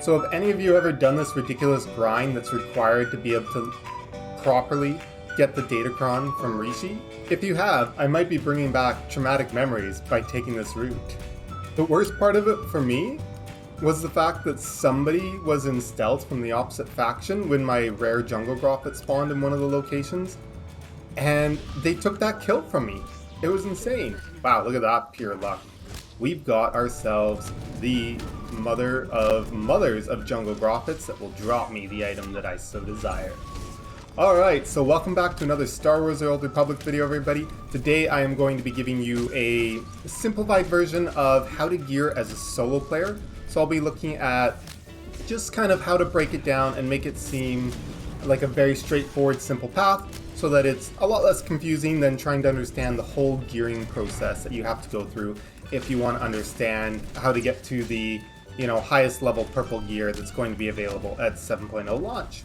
So have any of you ever done this ridiculous grind that's required to be able to properly get the Datacron from Rishi? If you have, I might be bringing back traumatic memories by taking this route. The worst part of it for me was the fact that somebody was in stealth from the opposite faction when my rare jungle Groffet spawned in one of the locations, and they took that kill from me. It was insane. Wow, look at that pure luck. We've got ourselves the mother of mothers of jungle Groffets that will drop me the item that I so desire. Alright, so welcome back to another Star Wars: The Old Republic video, everybody. Today I am going to be giving you a simplified version of how to gear as a solo player. So I'll be looking at just kind of how to break it down and make it seem like a very straightforward, simple path, so that it's a lot less confusing than trying to understand the whole gearing process that you have to go through if you want to understand how to get to the, highest level purple gear that's going to be available at 7.0 launch.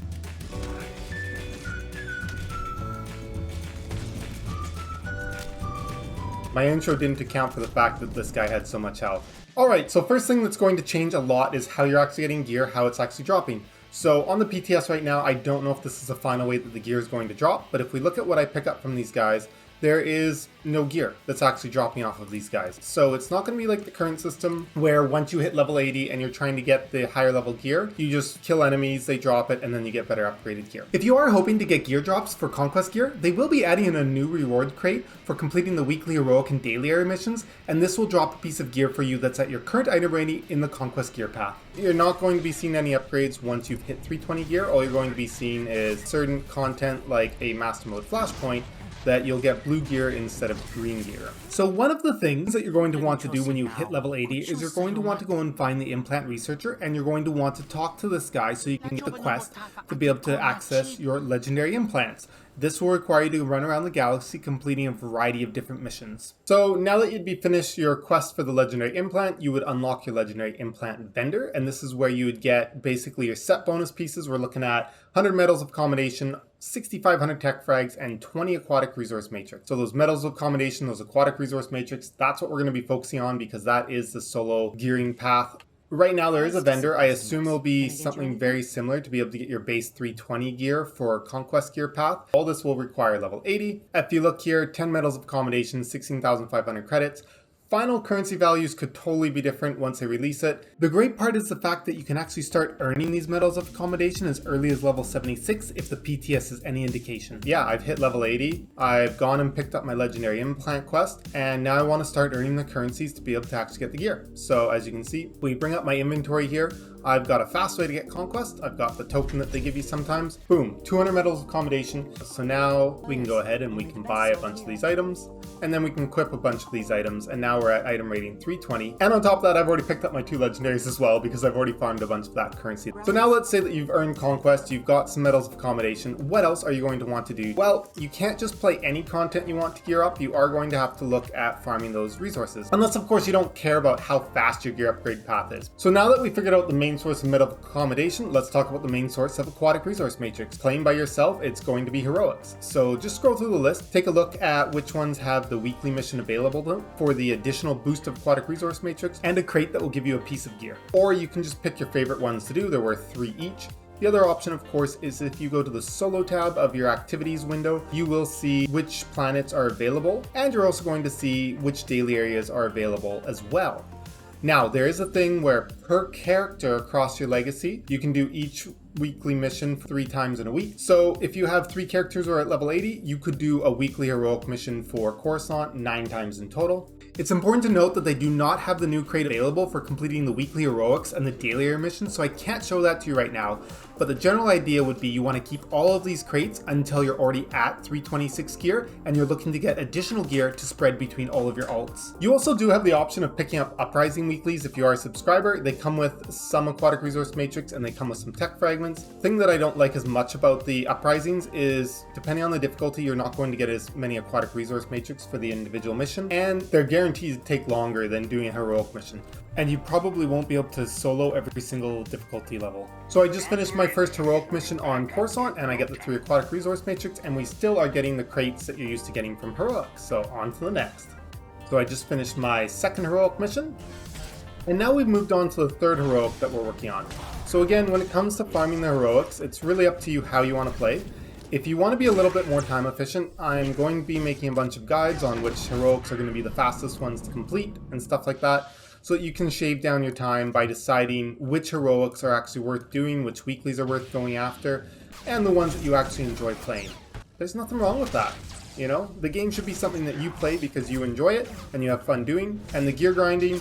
My intro didn't account for the fact that this guy had so much health. Alright, so first thing that's going to change a lot is how you're actually getting gear, how it's actually dropping. So on the PTS right now, I don't know if this is the final way that the gear is going to drop, but if we look at what I pick up from these guys, there is no gear that's actually dropping off of these guys. So it's not going to be like the current system where once you hit level 80 and you're trying to get the higher level gear, you just kill enemies, they drop it, and then you get better upgraded gear. If you are hoping to get gear drops for conquest gear, they will be adding in a new reward crate for completing the weekly heroic and daily area missions, and this will drop a piece of gear for you that's at your current item rating in the conquest gear path. You're not going to be seeing any upgrades once you've hit 320 gear. All you're going to be seeing is certain content like a master mode flashpoint that you'll get blue gear instead of green gear. So one of the things that you're going to want to do when you hit level 80 is you're going to want to go and find the implant researcher, and you're going to want to talk to this guy so you can get the quest to be able to access your legendary implants. This will require you to run around the galaxy completing a variety of different missions. So now that you'd be finished your quest for the legendary implant, you would unlock your legendary implant vendor, and this is where you would get basically your set bonus pieces. We're looking at 100 medals of accommodation, 6,500 tech frags, and 20 aquatic resource matrix. So those medals of accommodation, those aquatic resource matrix, that's what we're going to be focusing on because that is the solo gearing path. Right now there is a vendor. I assume it'll be something very similar to be able to get your base 320 gear for conquest gear path. All this will require level 80. If you look here, 10 medals of accommodation, 16,500 credits. Final currency values could totally be different once they release it. The great part is the fact that you can actually start earning these medals of accommodation as early as level 76 if the PTS is any indication. Yeah, I've hit level 80, I've gone and picked up my legendary implant quest, and now I want to start earning the currencies to be able to actually get the gear. So as you can see, we bring up my inventory here. I've got a fast way to get conquest. I've got the token that they give you sometimes. Boom, 200 medals of accommodation. So now we can go ahead and we can buy a bunch of these items, and then we can equip a bunch of these items, and now we're at item rating 320. And on top of that, I've already picked up my 2 legendaries as well because I've already farmed a bunch of that currency. So now let's say that you've earned conquest, you've got some medals of accommodation. What else are you going to want to do? Well, you can't just play any content you want to gear up. You are going to have to look at farming those resources. Unless of course you don't care about how fast your gear upgrade path is. So now that we figured out the main source of medal of accommodation, let's talk about the main source of aquatic resource matrix. Playing by yourself, it's going to be heroics. So just scroll through the list, take a look at which ones have the weekly mission available for the additional boost of aquatic resource matrix and a crate that will give you a piece of gear. Or you can just pick your favorite ones to do. They're worth 3 each. The other option, of course, is if you go to the solo tab of your activities window, you will see which planets are available, and you're also going to see which daily areas are available as well. Now, there is a thing where per character across your legacy, you can do each weekly mission 3 times in a week. So if you have 3 characters who are at level 80, you could do a weekly heroic mission for Coruscant 9 times in total. It's important to note that they do not have the new crate available for completing the weekly heroics and the daily area missions, so I can't show that to you right now. But the general idea would be you want to keep all of these crates until you're already at 326 gear and you're looking to get additional gear to spread between all of your alts. You also do have the option of picking up Uprising weeklies if you are a subscriber. They come with some aquatic resource matrix and they come with some tech fragments. The thing that I don't like as much about the Uprisings is depending on the difficulty, you're not going to get as many aquatic resource matrix for the individual mission, and they're guaranteed to take longer than doing a heroic mission. And you probably won't be able to solo every single difficulty level. So I just finished my first heroic mission on Coruscant and I get the 3 aquatic resource matrix, and we still are getting the crates that you're used to getting from heroics. So on to the next. So I just finished my second heroic mission. And now we've moved on to the third heroic that we're working on. So again, when it comes to farming the heroics, it's really up to you how you want to play. If you want to be a little bit more time efficient, I'm going to be making a bunch of guides on which heroics are going to be the fastest ones to complete and stuff like that, so that you can shave down your time by deciding which heroics are actually worth doing, which weeklies are worth going after, and the ones that you actually enjoy playing. There's nothing wrong with that. You know, the game should be something that you play because you enjoy it and you have fun doing, and the gear grinding,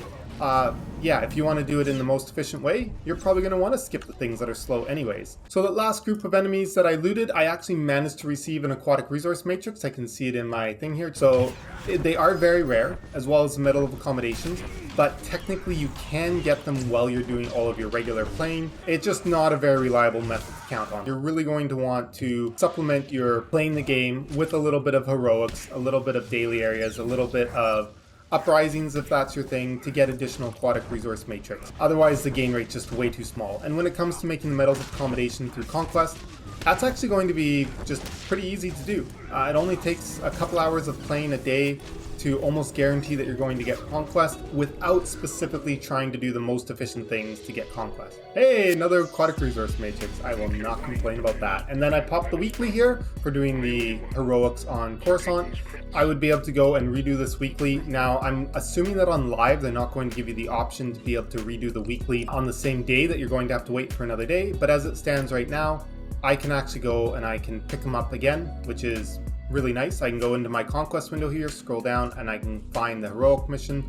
yeah, if you want to do it in the most efficient way, you're probably going to want to skip the things that are slow anyways. So that last group of enemies that I looted, I actually managed to receive an aquatic resource matrix. I can see it in my thing here. So they are very rare, as well as the medal of accommodations, but technically you can get them while you're doing all of your regular playing. It's just not a very reliable method to count on. You're really going to want to supplement your playing the game with a little bit of heroics, a little bit of daily areas, a little bit of uprisings if that's your thing, to get additional aquatic resource matrix. Otherwise the gain rate's just way too small. And when it comes to making the medals of accommodation through conquest, that's actually going to be just pretty easy to do. It only takes a couple hours of playing a day to almost guarantee that you're going to get conquest without specifically trying to do the most efficient things to get conquest. Hey, another aquatic resource matrix. I will not complain about that. And then I popped the weekly here for doing the heroics on Coruscant. I would be able to go and redo this weekly. Now, I'm assuming that on live, they're not going to give you the option to be able to redo the weekly on the same day, that you're going to have to wait for another day. But as it stands right now, I can actually go and I can pick them up again, which is really nice. I can go into my conquest window here, scroll down, and I can find the heroic mission,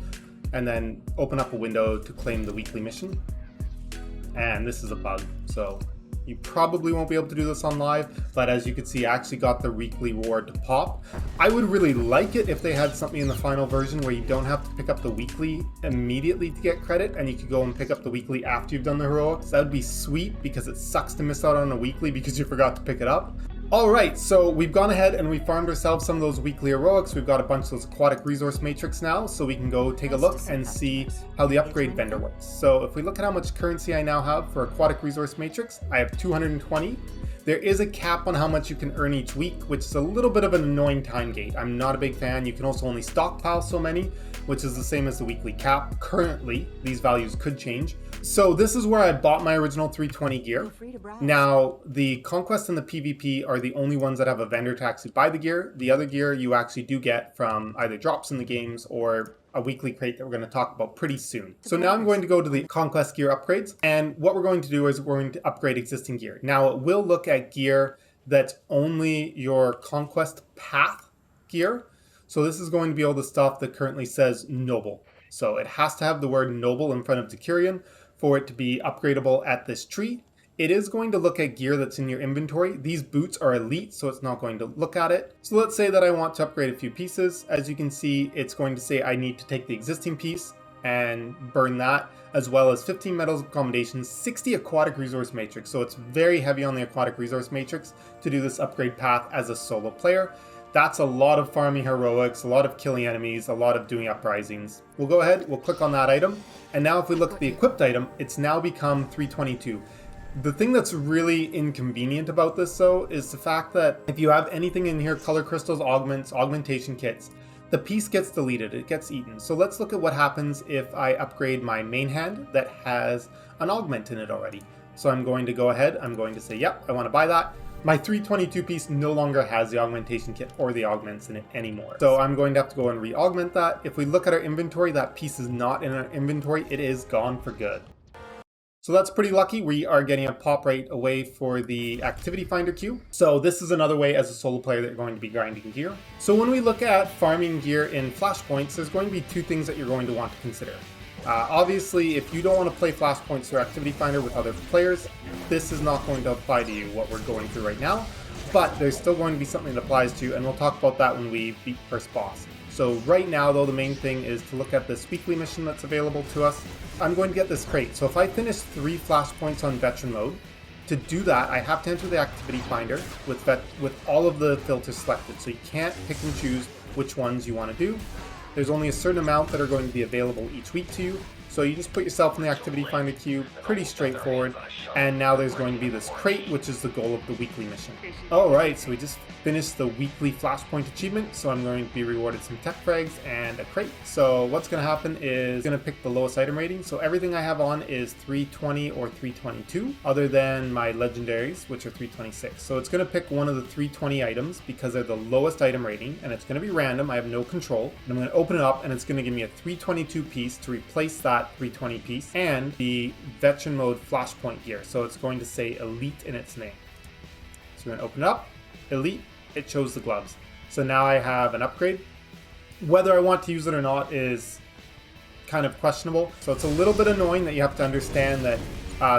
and then open up a window to claim the weekly mission. And this is a bug, so you probably won't be able to do this on live, but as you can see, I actually got the weekly reward to pop. I would really like it if they had something in the final version where you don't have to pick up the weekly immediately to get credit, and you could go and pick up the weekly after you've done the heroics. That would be sweet, because it sucks to miss out on a weekly because you forgot to pick it up. Alright, so we've gone ahead and we farmed ourselves some of those weekly heroics. We've got a bunch of those aquatic resource matrix now, so we can go take a look and see how the upgrade vendor works. So if we look at how much currency I now have for aquatic resource matrix, I have 220. There is a cap on how much you can earn each week, which is a little bit of an annoying time gate. I'm not a big fan. You can also only stockpile so many, which is the same as the weekly cap. Currently, these values could change. So this is where I bought my original 320 gear. Now, the Conquest and the PvP are the only ones that have a vendor to actually buy the gear. The other gear you actually do get from either drops in the games or a weekly crate that we're going to talk about pretty soon. So now I'm going to go to the Conquest gear upgrades, and what we're going to do is we're going to upgrade existing gear. Now, it will look at gear that's only your Conquest path gear. So this is going to be all the stuff that currently says Noble. So it has to have the word Noble in front of Decurion for it to be upgradable at this tree. It is going to look at gear that's in your inventory. These boots are elite, so it's not going to look at it. So let's say that I want to upgrade a few pieces. As you can see, it's going to say I need to take the existing piece and burn that, as well as 15 metals of accommodations, 60 aquatic resource matrix. So it's very heavy on the aquatic resource matrix to do this upgrade path as a solo player. That's a lot of farming heroics, a lot of killing enemies, a lot of doing uprisings. We'll go ahead, we'll click on that item. And now if we look at the equipped item, it's now become 322. The thing that's really inconvenient about this though is the fact that if you have anything in here, color crystals, augments, augmentation kits, the piece gets deleted, it gets eaten. So let's look at what happens if I upgrade my main hand that has an augment in it already. So I'm going to go ahead, I'm going to say, yep, I want to buy that. My 322 piece no longer has the augmentation kit or the augments in it anymore. So I'm going to have to go and re-augment that. If we look at our inventory, that piece is not in our inventory, it is gone for good. So that's pretty lucky. We are getting a pop rate away for the activity finder queue. So this is another way as a solo player that you're going to be grinding gear. So when we look at farming gear in Flashpoints, there's going to be two things that you're going to want to consider. Obviously, if you don't want to play Flashpoints through Activity Finder with other players, this is not going to apply to you, what we're going through right now. But there's still going to be something that applies to you, and we'll talk about that when we beat first boss. So right now, though, the main thing is to look at this weekly mission that's available to us. I'm going to get this crate. So if I finish 3 Flashpoints on Veteran mode, to do that, I have to enter the Activity Finder with all of the filters selected. So you can't pick and choose which ones you want to do. There's only a certain amount that are going to be available each week to you. So you just put yourself in the activity finder queue, pretty straightforward. And now there's going to be this crate, which is the goal of the weekly mission. Alright, so we just finished the weekly Flashpoint achievement, so I'm going to be rewarded some tech frags and a crate. So what's going to happen is going to pick the lowest item rating. So everything I have on is 320 or 322, other than my legendaries, which are 326. So it's going to pick one of the 320 items because they're the lowest item rating, and it's going to be random. I have no control. And I'm going to open it up, and it's going to give me a 322 piece to replace that 320 piece and the veteran mode Flashpoint gear. So it's going to say Elite in its name. So we're going to open it up, Elite, it shows the gloves. So now I have an upgrade. Whether I want to use it or not is kind of questionable. So it's a little bit annoying that you have to understand that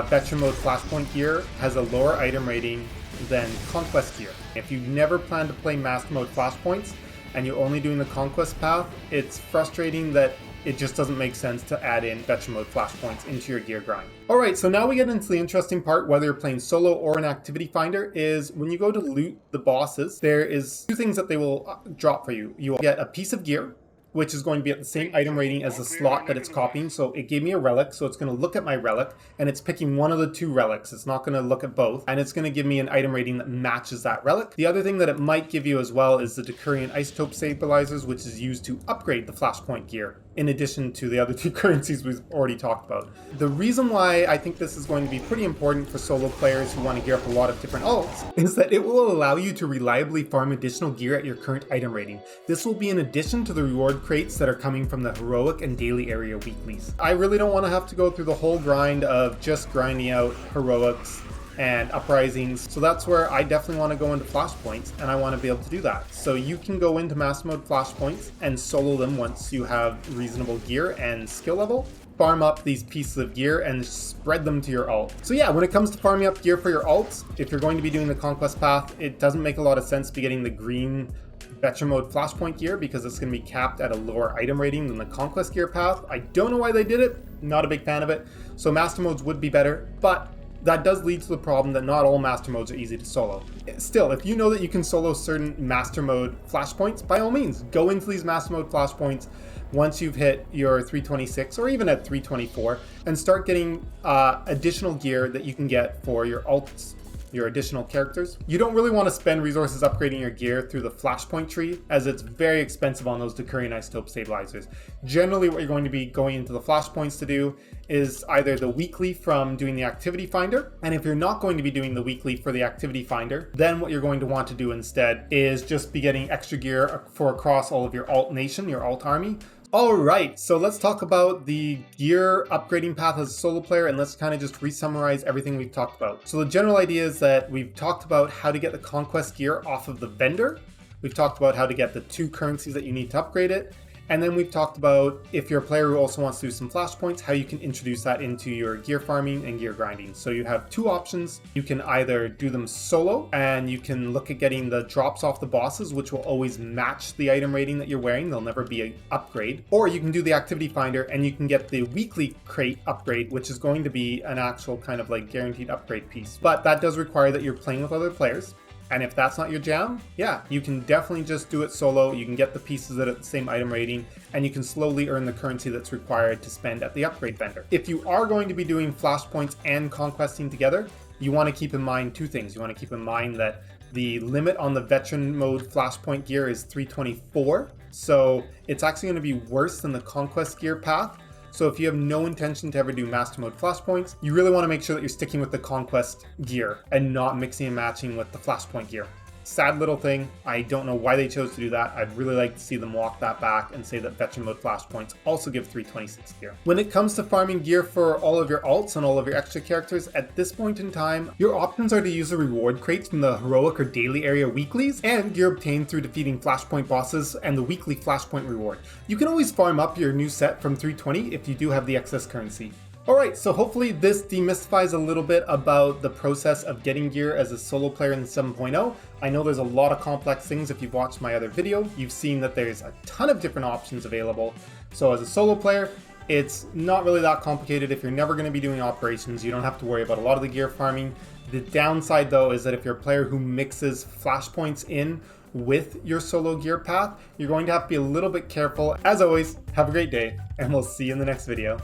veteran mode Flashpoint gear has a lower item rating than conquest gear. If you never plan to play master mode Flashpoints and you're only doing the conquest path, it's frustrating that it just doesn't make sense to add in veteran mode Flashpoints into your gear grind. Alright, so now we get into the interesting part, whether you're playing solo or an activity finder, is when you go to loot the bosses, there is two things that they will drop for you. You will get a piece of gear, which is going to be at the same item rating as the slot that it's copying. So it gave me a relic, so it's going to look at my relic, and it's picking one of the two relics. It's not going to look at both, and it's going to give me an item rating that matches that relic. The other thing that it might give you as well is the Decurion isotope stabilizers, which is used to upgrade the Flashpoint gear, in addition to the other two currencies we've already talked about. The reason why I think this is going to be pretty important for solo players who want to gear up a lot of different alts is that it will allow you to reliably farm additional gear at your current item rating. This will be in addition to the reward crates that are coming from the heroic and daily area weeklies. I really don't want to have to go through the whole grind of just grinding out heroics and uprisings, so that's where I definitely want to go into Flashpoints, and I want to be able to do that. So you can go into master mode Flashpoints and solo them once you have reasonable gear and skill level. Farm up these pieces of gear and spread them to your alt. So yeah, when it comes to farming up gear for your alts, if you're going to be doing the conquest path, it doesn't make a lot of sense to be getting the green veteran mode Flashpoint gear because it's going to be capped at a lower item rating than the conquest gear path. I don't know why they did it, not a big fan of it. So master modes would be better, but that does lead to the problem that not all master modes are easy to solo. Still, if you know that you can solo certain master mode Flashpoints, by all means, go into these master mode Flashpoints once you've hit your 326 or even at 324 and start getting additional gear that you can get for your alts, your additional characters. You don't really want to spend resources upgrading your gear through the Flashpoint tree, as it's very expensive on those Decurion isotope stabilizers. Generally, what you're going to be going into the Flashpoints to do is either the weekly from doing the activity finder, and if you're not going to be doing the weekly for the activity finder, then what you're going to want to do instead is just be getting extra gear for across all of your alt nation, your alt army. Alright, so let's talk about the gear upgrading path as a solo player, and let's kind of just re-summarize everything we've talked about. So the general idea is that we've talked about how to get the conquest gear off of the vendor, we've talked about how to get the two currencies that you need to upgrade it, and then we've talked about, if you're a player who also wants to do some Flashpoints, how you can introduce that into your gear farming and gear grinding. So you have two options. You can either do them solo, and you can look at getting the drops off the bosses, which will always match the item rating that you're wearing. They'll never be an upgrade. Or you can do the activity finder, and you can get the weekly crate upgrade, which is going to be an actual kind of like guaranteed upgrade piece. But that does require that you're playing with other players. And if that's not your jam, yeah, you can definitely just do it solo. You can get the pieces that are the same item rating, and you can slowly earn the currency that's required to spend at the upgrade vendor. If you are going to be doing Flashpoints and conquesting together, you want to keep in mind two things. You want to keep in mind that the limit on the veteran mode Flashpoint gear is 324, so it's actually going to be worse than the conquest gear path. So if you have no intention to ever do master mode Flashpoints, you really want to make sure that you're sticking with the conquest gear and not mixing and matching with the Flashpoint gear. Sad little thing. I don't know why they chose to do that. I'd really like to see them walk that back and say that veteran mode Flashpoints also give 326 gear. When it comes to farming gear for all of your alts and all of your extra characters, at this point in time, your options are to use the reward crates from the heroic or daily area weeklies and gear obtained through defeating Flashpoint bosses and the weekly Flashpoint reward. You can always farm up your new set from 320 if you do have the excess currency. Alright, so hopefully this demystifies a little bit about the process of getting gear as a solo player in 7.0. I know there's a lot of complex things. If you've watched my other video, you've seen that there's a ton of different options available. So as a solo player, it's not really that complicated. If you're never going to be doing operations, you don't have to worry about a lot of the gear farming. The downside though is that if you're a player who mixes Flashpoints in with your solo gear path, you're going to have to be a little bit careful. As always, have a great day, and we'll see you in the next video.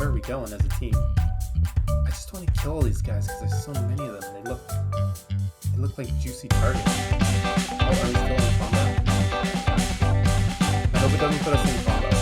where are we going as a team? I just want to kill all these guys because there's so many of them. They look like juicy targets. Oh, are we still in combat? I hope it doesn't put us in combat.